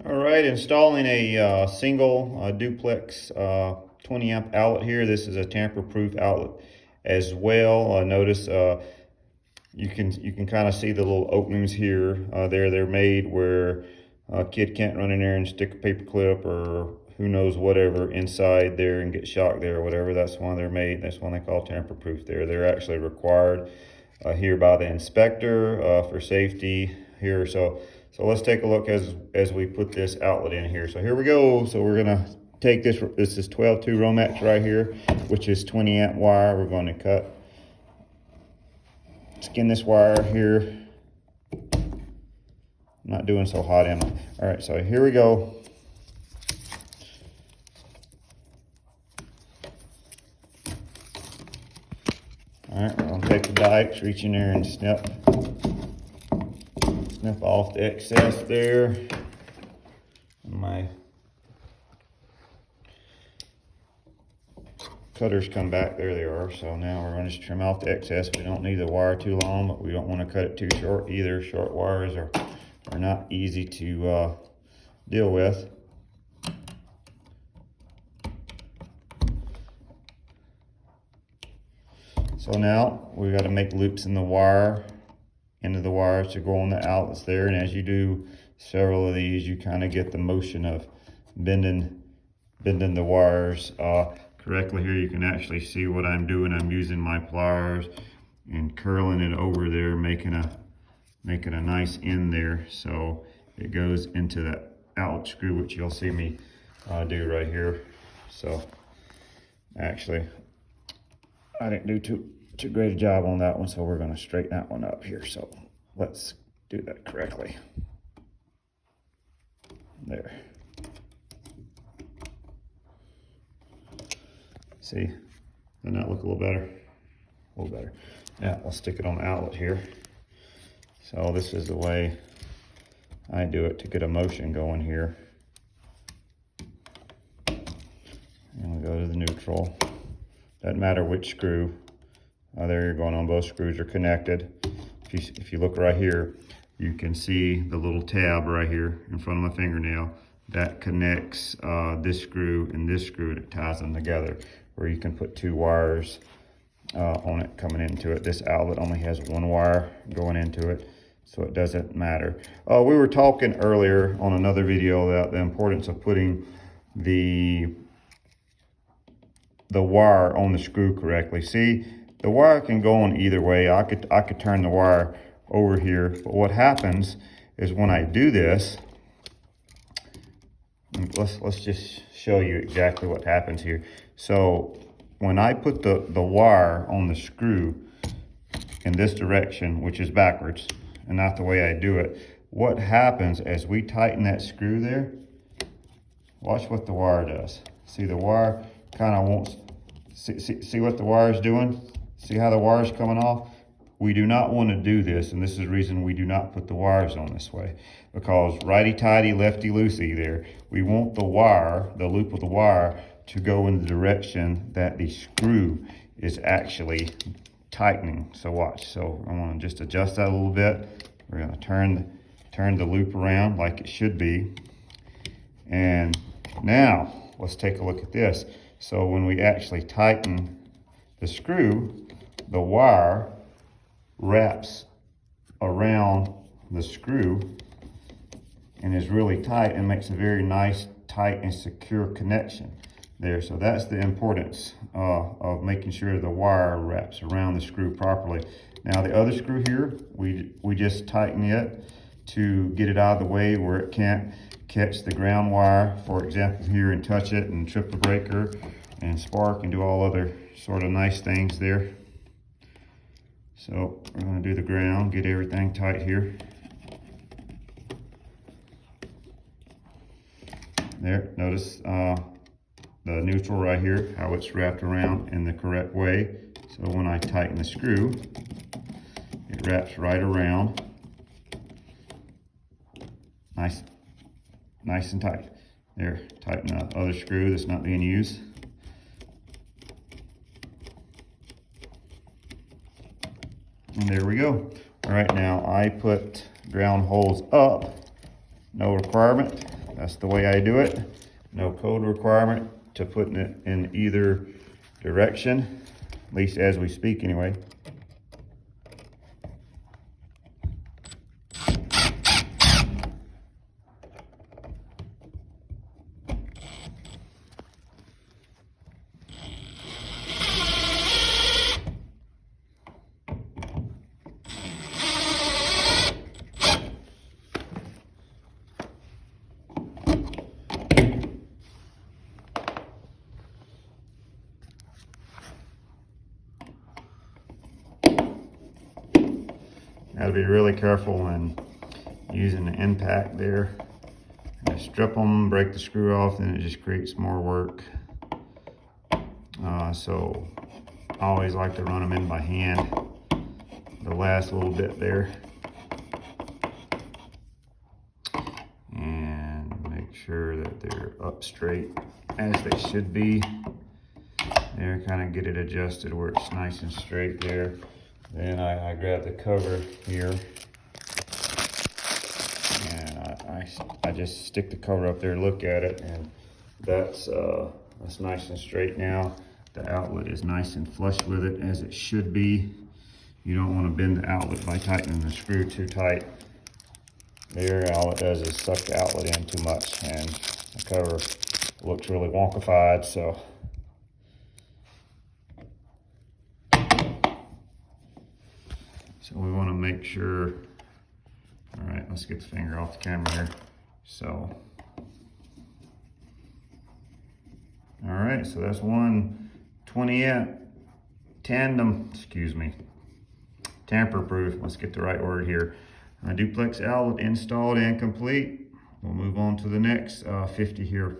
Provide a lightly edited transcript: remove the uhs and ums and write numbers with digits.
All right, installing a single duplex 20 amp outlet here. This is a tamper-proof outlet as well. Notice you can kind of see the little openings here. They're made where a kid can't run in there and stick a paper clip or who knows whatever inside there and get shocked there or whatever. That's why they're made. That's why they call tamper-proof. They're actually required here by the inspector for safety here. So let's take a look as we put this outlet in here. So here we go. So we're gonna take this is 12-2 Romex right here, which is 20 amp wire. We're going to skin this wire here. I'm not doing so hot, am I? All right, so here we go. All right, we're gonna take the dikes, reach in there and snip off the excess there. My cutters come back, there they are. So now we're going to trim off the excess. We don't need the wire too long, but we don't want to cut it too short either. Short wires are not easy to deal with. So now we got to make loops in the wire, into the wires to go on the outlets there. And as you do several of these, you kind of get the motion of bending the wires correctly. Here you can actually see what I'm doing. I'm using my pliers and curling it over there, making a nice end there, so it goes into that outlet screw, which you'll see me do right here. So actually I didn't do too great a job on that one, so we're going to straighten that one up here. So let's do that correctly. There. See, doesn't that look a little better? A little better. Now let's stick it on the outlet here. So this is the way I do it to get a motion going here. And we go to the neutral. Doesn't matter which screw. There you're going on. Both screws are connected. If you look right here, you can see the little tab right here in front of my fingernail that connects this screw and this screw that ties them together, where you can put two wires on it coming into it. This outlet only has one wire going into it, so it doesn't matter. We were talking earlier on another video about the importance of putting the wire on the screw correctly. See, the wire can go on either way. I could turn the wire over here, but what happens is when I do this, let's just show you exactly what happens here. So when I put the wire on the screw in this direction, which is backwards and not the way I do it, what happens as we tighten that screw there, watch what the wire does. See, the wire kind of won't, see what the wire is doing? See how the wire is coming off? We do not want to do this, and this is the reason we do not put the wires on this way, because righty-tighty, lefty-loosey there, we want the wire, the loop of the wire, to go in the direction that the screw is actually tightening. So watch. So I'm going to just adjust that a little bit. We're going to turn the loop around like it should be. And now let's take a look at this. So when we actually tighten the screw, the wire wraps around the screw and is really tight and makes a very nice, tight, and secure connection there. So that's the importance of making sure the wire wraps around the screw properly. Now the other screw here, we just tighten it to get it out of the way where it can't catch the ground wire, for example, here, and touch it and trip the breaker and spark and do all other sort of nice things there. So we're going to do the ground, get everything tight here. There, notice the neutral right here, how it's wrapped around in the correct way. So when I tighten the screw, it wraps right around, nice and tight. There, tighten the other screw that's not being used. And there we go. All right, now I put ground holes up, no requirement. that's the way I do it. No code requirement to putting it in either direction, at least as we speak anyway. Gotta be really careful when using the impact there. Strip them, break the screw off, and it just creates more work. So I always like to run them in by hand the last little bit there. And make sure that they're up straight as they should be. There, kind of get it adjusted where it's nice and straight there. Then I grab the cover here, and I just stick the cover up there, look at it, and that's nice and straight now. The outlet is nice and flush with it, as it should be. You don't want to bend the outlet by tightening the screw too tight. There, all it does is suck the outlet in too much, and the cover looks really wonkified, so. So we want to make sure, all right, let's get the finger off the camera here. So, all right, so that's one 20-amp tandem, tamper proof. Let's get the right word here. Duplex outlet installed and complete. We'll move on to the next 50 here.